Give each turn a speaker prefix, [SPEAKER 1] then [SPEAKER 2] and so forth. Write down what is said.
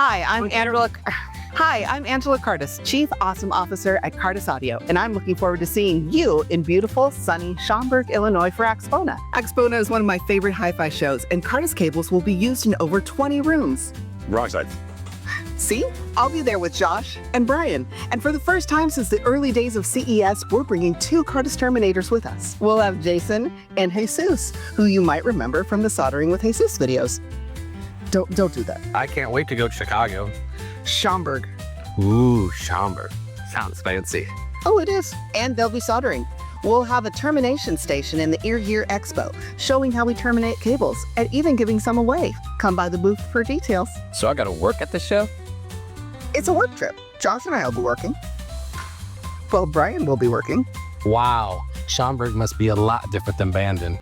[SPEAKER 1] Hi, I'm Angela. Hi, I'm Angela Cardas, Chief Awesome Officer at Cardas Audio, and I'm looking forward to seeing you in beautiful, sunny Schaumburg, Illinois for AXPONA. AXPONA is one of my favorite hi-fi shows, and Cardas cables will be used in over 20 rooms.
[SPEAKER 2] Wrong side.
[SPEAKER 1] See? I'll be there with Josh and Brian. And for the first time since the early days of CES, we're bringing 2 Cardas Terminators with us. We'll have Jason and Jesus, who you might remember from the Soldering with Jesus videos. Don't do that.
[SPEAKER 3] I can't wait to go to Chicago.
[SPEAKER 1] Schaumburg.
[SPEAKER 3] Ooh, Schaumburg. Sounds fancy.
[SPEAKER 1] Oh, it is. And they'll be soldering. We'll have a termination station in the Ear Gear Expo, showing how we terminate cables and even giving some away. Come by the booth for details.
[SPEAKER 3] So I gotta work at the show?
[SPEAKER 1] It's a work trip. Josh and I will be working. Well, Brian will be working.
[SPEAKER 3] Wow, Schaumburg must be a lot different than Bandon.